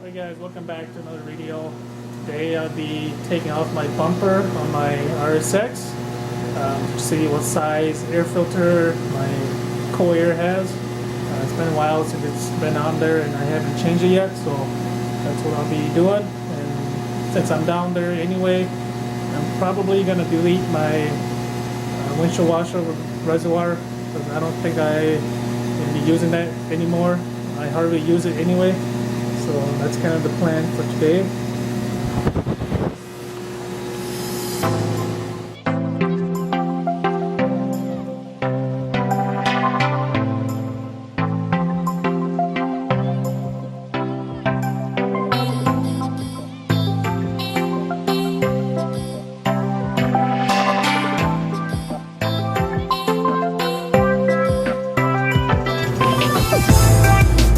Hey guys, welcome back to another video. Today I'll be taking off my bumper on my RSX to see what size air filter my co-air has. It's been a while since it's been on there and I haven't changed it yet, so that's what I'll be doing. And since I'm down there anyway, I'm probably going to delete my windshield washer reservoir because I don't think I will be using that anymore. I hardly use it anyway. So that's kind of the plan for today.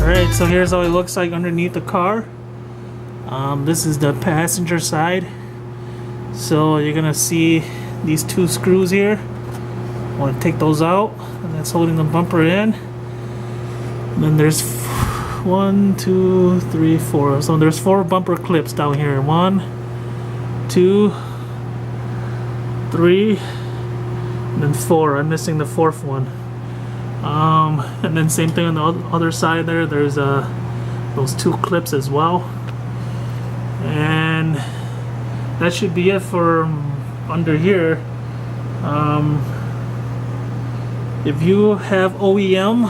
Alright, so here's how it looks like underneath the car. This is the passenger side. So you're gonna see these two screws here. I want to take those out, and that's holding the bumper in. And then there's 1, 2, 3, 4. So there's 4 bumper clips down here. 1, 2, 3, and then 4. I'm missing the 4th one. And then same thing on the other side there. There's those 2 clips as well. And that should be it for under here. If you have OEM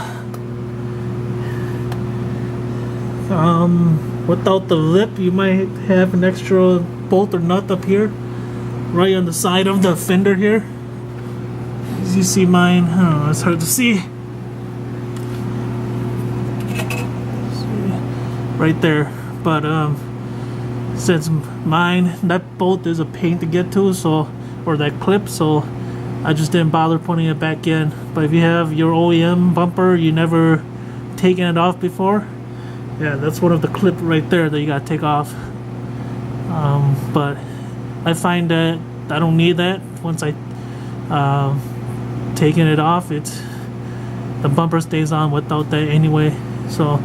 without the lip, you might have an extra bolt or nut up here right on the side of the fender here. As you see mine, I don't know, it's hard to see. Right there, but since mine, that bolt is a pain to get to, so, or that clip, so I just didn't bother putting it back in. But if you have your OEM bumper, you never taken it off before, yeah, that's one of the clip right there that you gotta take off. But I find that I don't need that. Once I taking it off, it's the bumper stays on without that anyway. So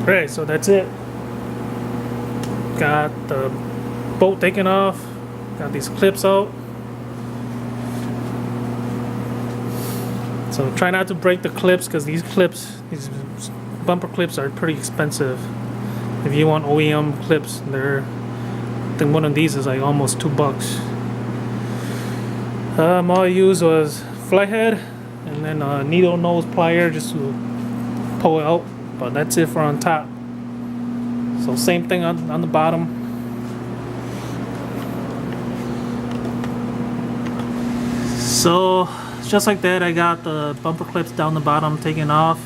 Alright, so that's it. got the bolt taken off, got these clips out. So try not to break the clips, because these bumper clips are pretty expensive. If you want OEM clips, I think one of these is like almost $2. All I used was flathead and then a needle nose plier just to pull it out, but that's it for on top. So same thing on the bottom. So just like that, I got the bumper clips down the bottom taken off.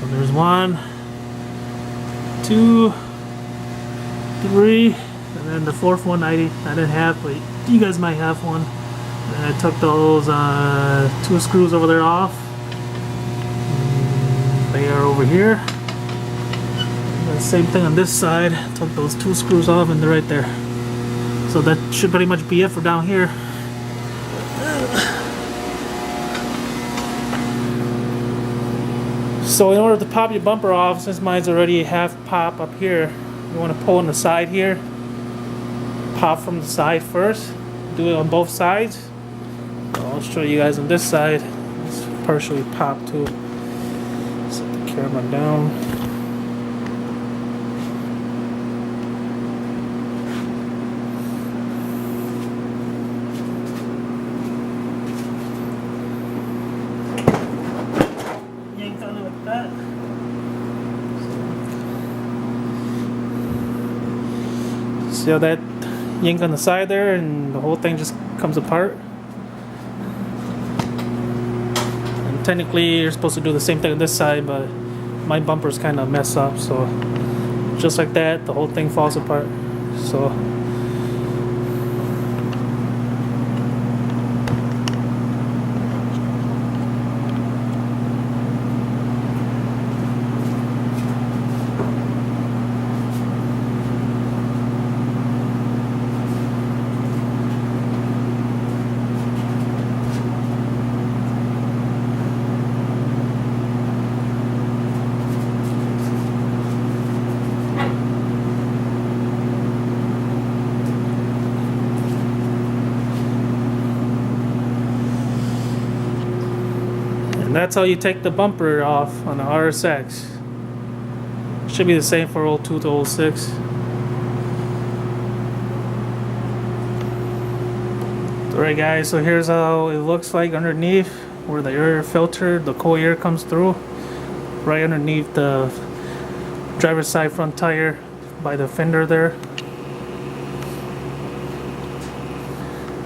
So there's 1, 2, 3, and then the fourth one I didn't have, but you guys might have one. And I took those 2 screws over there off. They are over here. And same thing on this side. Took those 2 screws off and they're right there. So that should pretty much be it for down here. So in order to pop your bumper off, since mine's already half pop up here, you want to pull on the side here. Pop from the side first. Do it on both sides. I'll show you guys on this side. It's partially popped too. Set the camera down. Yank on it like that. See how that yank on the side there, and the whole thing just comes apart. Technically, you're supposed to do the same thing on this side, but my bumper's kind of messed up, so just like that, the whole thing falls apart. So that's how you take the bumper off on the RSX. Should be the same for 02 to 06. Alright guys, so here's how it looks like underneath, where the air filter, the cold air comes through. Right underneath the driver's side front tire by the fender there.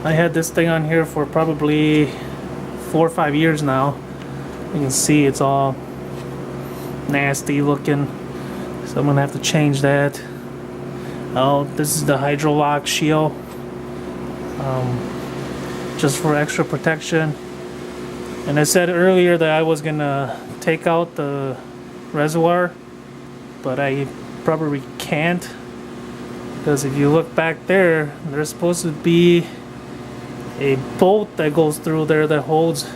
I had this thing on here for probably 4 or 5 years now. You can see it's all nasty looking, so I'm gonna have to change that. Oh, this is the hydro lock shield, just for extra protection. And I said earlier that I was gonna take out the reservoir, but I probably can't, because if you look back there, there's supposed to be a bolt that goes through there that holds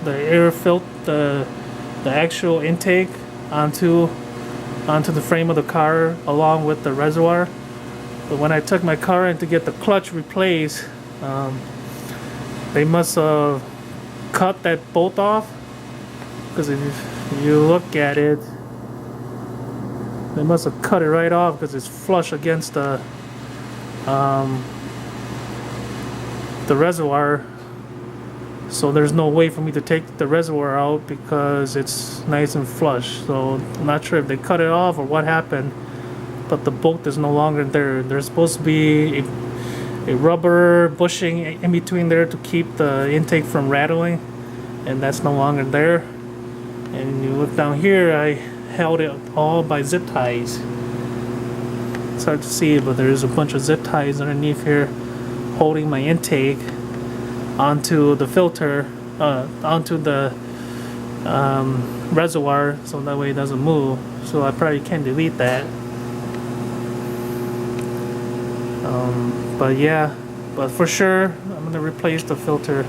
the air filter, the actual intake onto the frame of the car along with the reservoir. But when I took my car in to get the clutch replaced, they must have cut that bolt off, because if you look at it, they must have cut it right off, because it's flush against the reservoir. So there's no way for me to take the reservoir out because it's nice and flush. So I'm not sure if they cut it off or what happened, but the bolt is no longer there. There's supposed to be a rubber bushing in between there to keep the intake from rattling, and that's no longer there. And you look down here, I held it all by zip ties. It's hard to see, but there's a bunch of zip ties underneath here holding my intake onto the filter, onto the reservoir, so that way it doesn't move. So I probably can delete that. But yeah, but for sure I'm gonna replace the filter.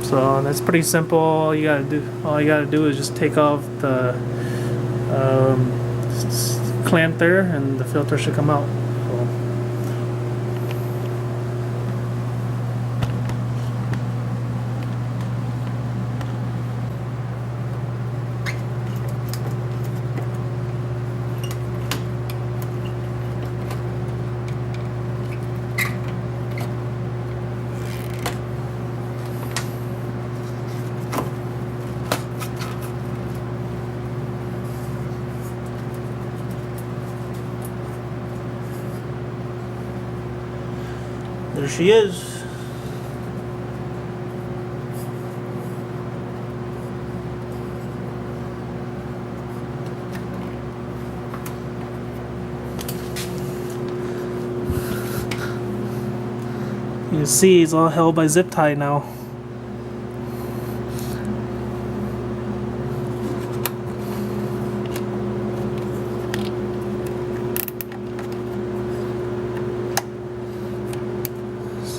So that's pretty simple. All you gotta do is just take off the clamp there, and the filter should come out. So. There she is. You can see it's all held by zip tie now.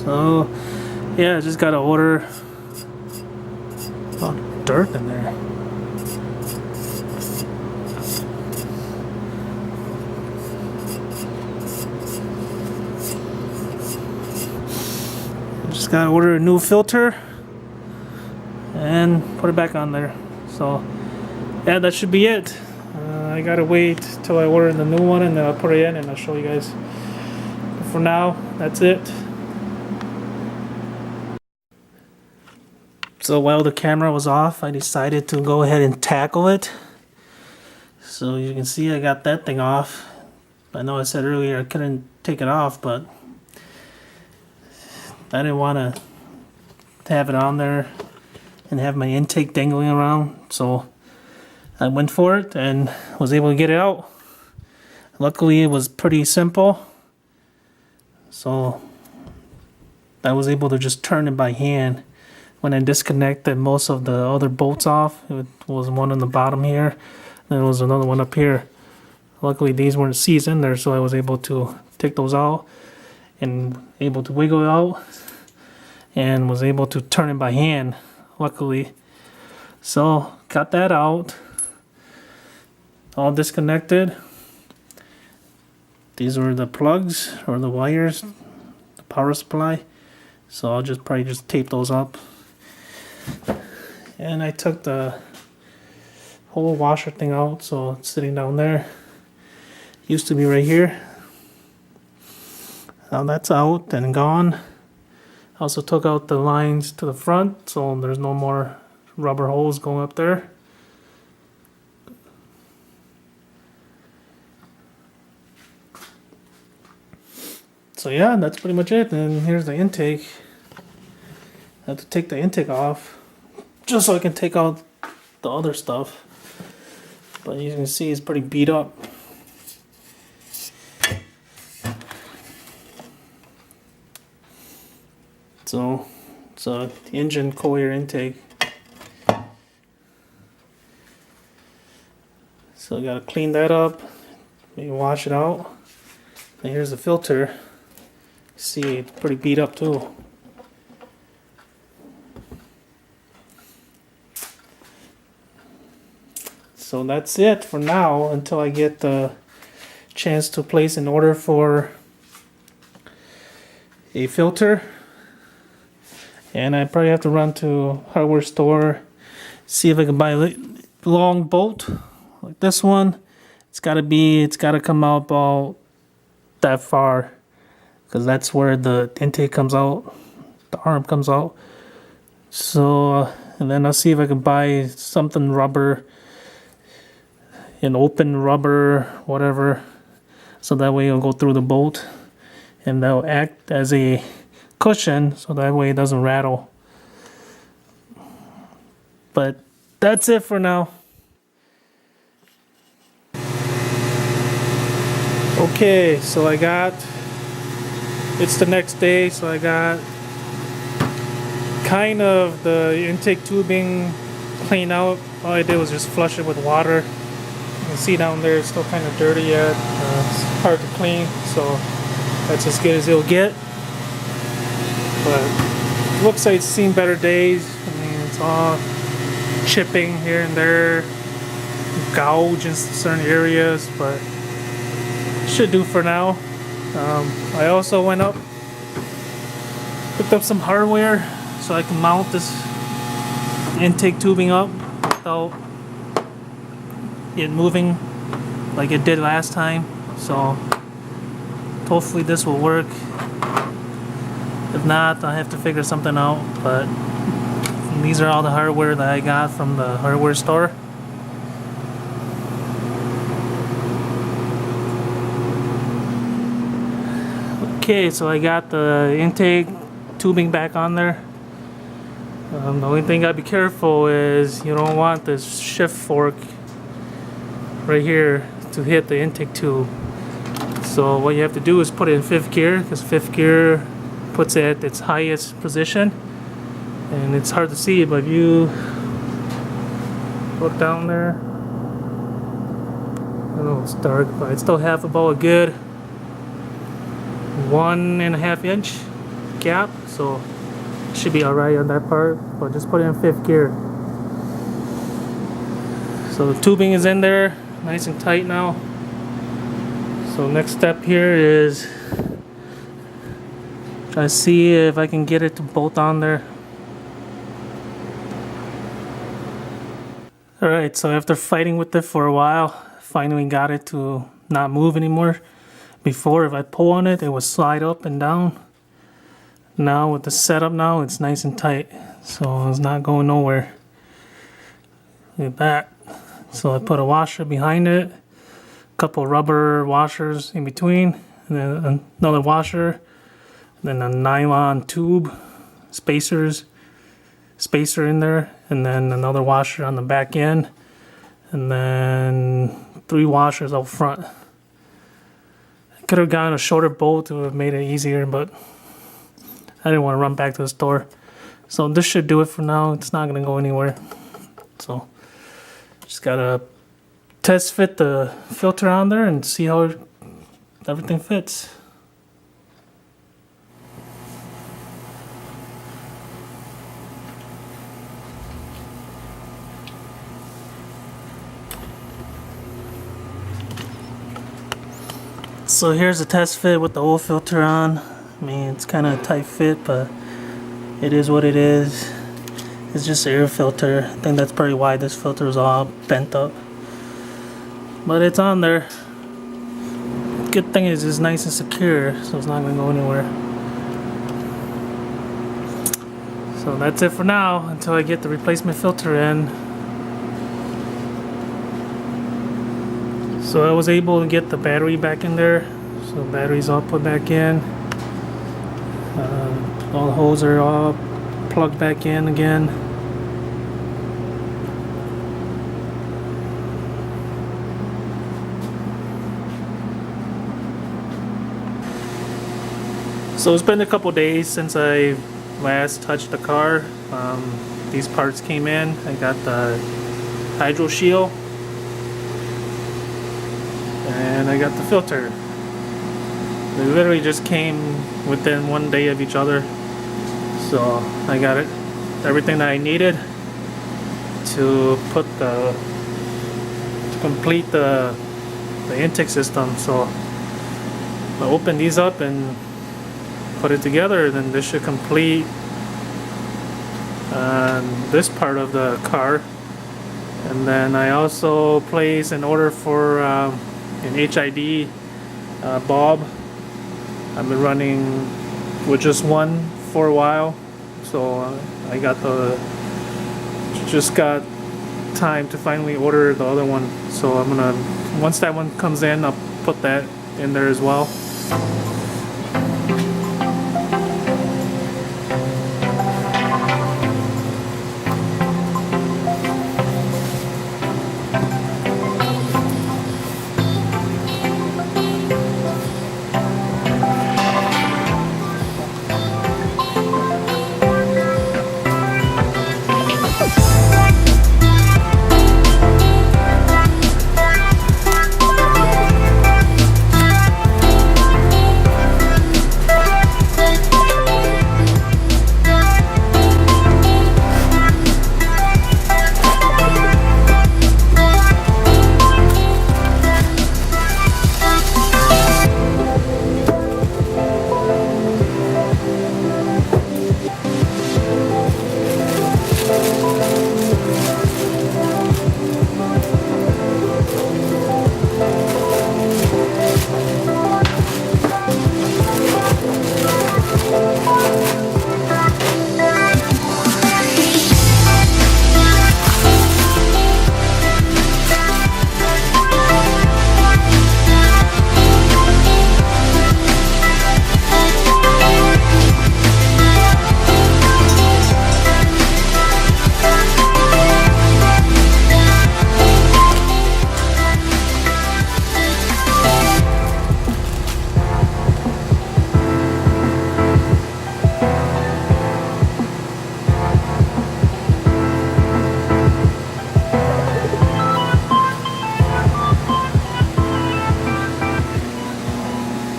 So yeah, I just gotta order. Oh, dirt in there. Just gotta order a new filter and put it back on there. So yeah, that should be it. I gotta wait till I order the new one and then I'll put it in and I'll show you guys. But for now, that's it. So while the camera was off, I decided to go ahead and tackle it. So you can see I got that thing off. I know I said earlier I couldn't take it off, but I didn't want to have it on there and have my intake dangling around. So I went for it and was able to get it out. Luckily it was pretty simple. So I was able to just turn it by hand. When I disconnected most of the other bolts off, it was one on the bottom here, then there was another one up here. Luckily these weren't seized in there, so I was able to take those out and able to wiggle it out and was able to turn it by hand, luckily. So got that out, all disconnected. These were the plugs or the wires, the power supply. So I'll just probably just tape those up. And I took the whole washer thing out, so it's sitting down there. Used to be right here. Now that's out and gone. I also took out the lines to the front, so there's no more rubber holes going up there. So yeah, that's pretty much it. And here's the intake. I have to take the intake off just so I can take out the other stuff. But you can see it's pretty beat up. So it's the engine coil air intake. So I gotta clean that up, maybe wash it out. And here's the filter. See, it's pretty beat up too. So that's it for now until I get the chance to place an order for a filter. And I probably have to run to a hardware store, see if I can buy a long bolt like this one. It's gotta come out about that far, because that's where the intake comes out, the arm comes out. So and then I'll see if I can buy something rubber, an open rubber, whatever, so that way it'll go through the bolt and that'll act as a cushion, so that way it doesn't rattle. But that's it for now. Okay, so it's the next day, so I got kind of the intake tubing cleaned out. All I did was just flush it with water. You can see down there it's still kind of dirty yet. It's hard to clean, so that's as good as it'll get. But it looks like it's seen better days. I mean, it's all chipping here and there, gouge in certain areas, but should do for now. I also went up, picked up some hardware so I can mount this intake tubing up without it moving like it did last time. So hopefully this will work. If not, I have to figure something out. But these are all the hardware that I got from the hardware store. Okay, so I got the intake tubing back on there. The only thing gotta be careful is you don't want this shift fork right here to hit the intake tube. So what you have to do is put it in 5th gear, because 5th gear puts it at its highest position. And it's hard to see, but if you look down there, I know it's dark, but I still have about a good 1.5 inch gap, so it should be alright on that part. But just put it in 5th gear. So the tubing is in there, nice and tight now. So next step here is try to see if I can get it to bolt on there. Alright, so after fighting with it for a while, finally got it to not move anymore. Before, if I pull on it, it would slide up and down. Now with the setup now, it's nice and tight, so it's not going nowhere. Look at that. So I put a washer behind it, a couple rubber washers in between, and then another washer, then a nylon tube, spacer in there, and then another washer on the back end, and then 3 washers out front. I could have gotten a shorter bolt to have made it easier, but I didn't want to run back to the store. So this should do it for now. It's not going to go anywhere. So just gotta test fit the filter on there and see how everything fits. So here's a test fit with the old filter on. I mean, it's kind of a tight fit, but it is what it is. It's just an air filter. I think that's probably why this filter is all bent up. But it's on there. Good thing is it's nice and secure, so it's not going to go anywhere. So that's it for now until I get the replacement filter in. So I was able to get the battery back in there. So the battery's all put back in. All the holes are all plugged back in again. So it's been a couple days since I last touched the car. These parts came in. I got the hydro shield and I got the filter. They literally just came within 1 day of each other. So I got it, everything that I needed to complete the intake system. So I open these up and put it together, then this should complete this part of the car. And then I also placed an order for an HID bulb. I've been running with just one for a while, so I just got time to finally order the other one. So I'm gonna, once that one comes in, I'll put that in there as well.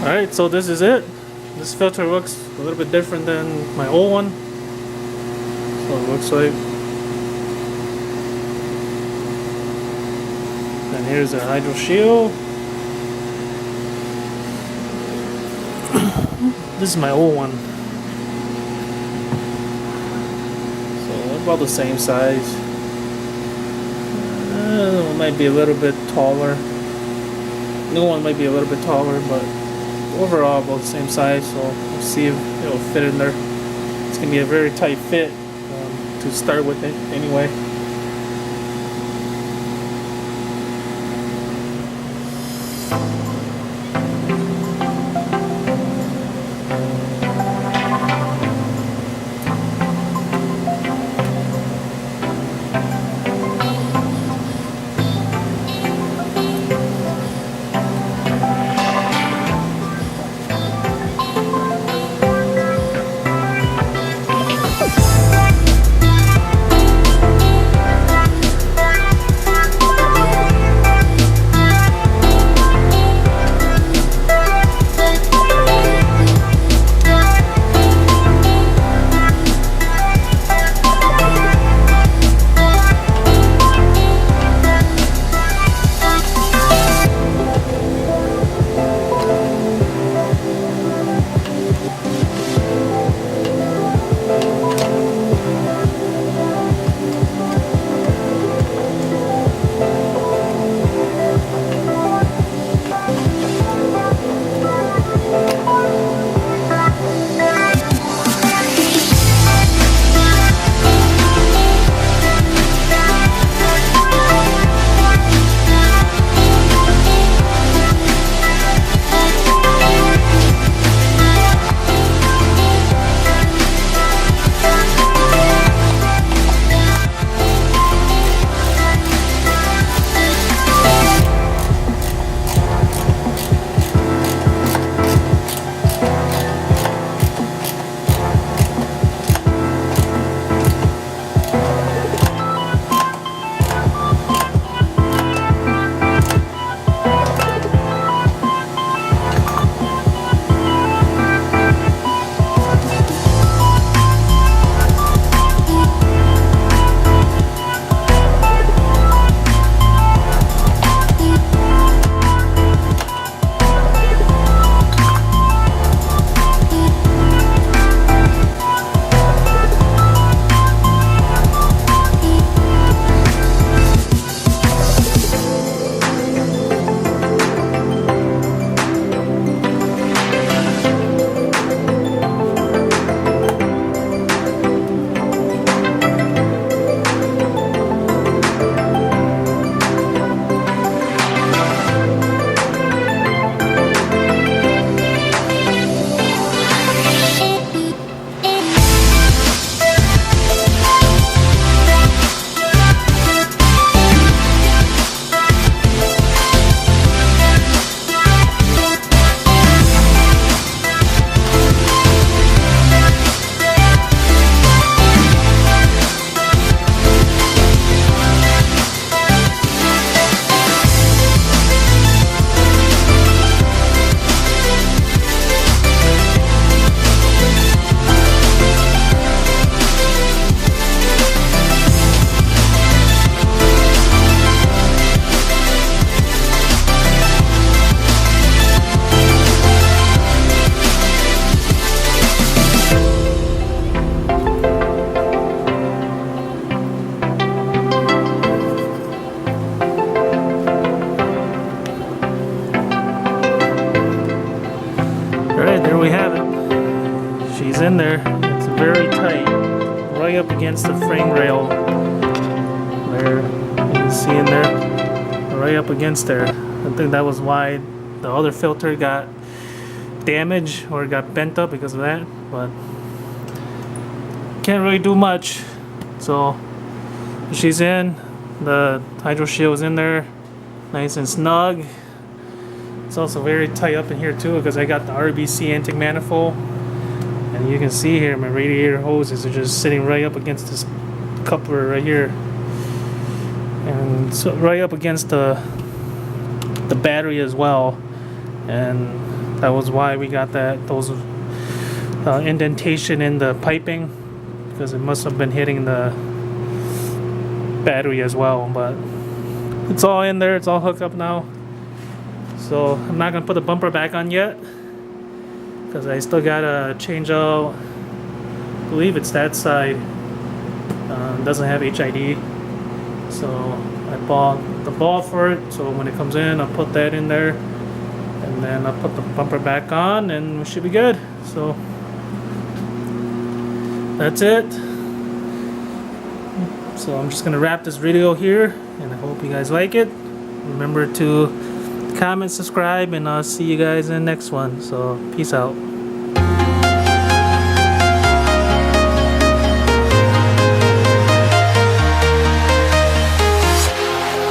Alright, so this is it. This filter looks a little bit different than my old one. So it looks like. And here's the hydro shield. This is my old one. So they're about the same size. It might be a little bit taller. New one might be a little bit taller, but overall about the same size. So we'll see if it'll fit in there. It's gonna be a very tight fit to start with it anyway. we have it. She's in there. It's very tight, right up against the frame rail. There, you can see in there, right up against there. I think that was why the other filter got damaged or got bent up because of that, but can't really do much. So she's in, the hydro shield is in there, nice and snug. It's also very tight up in here too because I got the RBC intake manifold, and you can see here my radiator hoses are just sitting right up against this coupler right here, and so right up against the battery as well. And That was why we got those indentation in the piping, because it must have been hitting the battery as well. But it's all in there, it's all hooked up now. So I'm not gonna put the bumper back on yet, because I still gotta change out, I believe it's that side, doesn't have HID. So I bought the ball for it, so when it comes in I'll put that in there, and then I'll put the bumper back on and we should be good. So that's it. So I'm just gonna wrap this video here, and I hope you guys like it. Remember to comment, subscribe, and I'll see you guys in the next one. So peace out.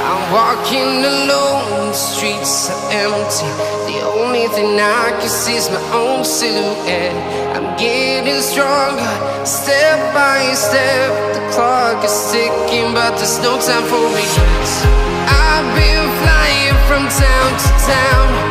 I'm walking alone, the streets are empty. The only thing I can see is my own silhouette. I'm getting stronger, step by step. The clock is ticking, but there's no time for me. I've been flying from town to town.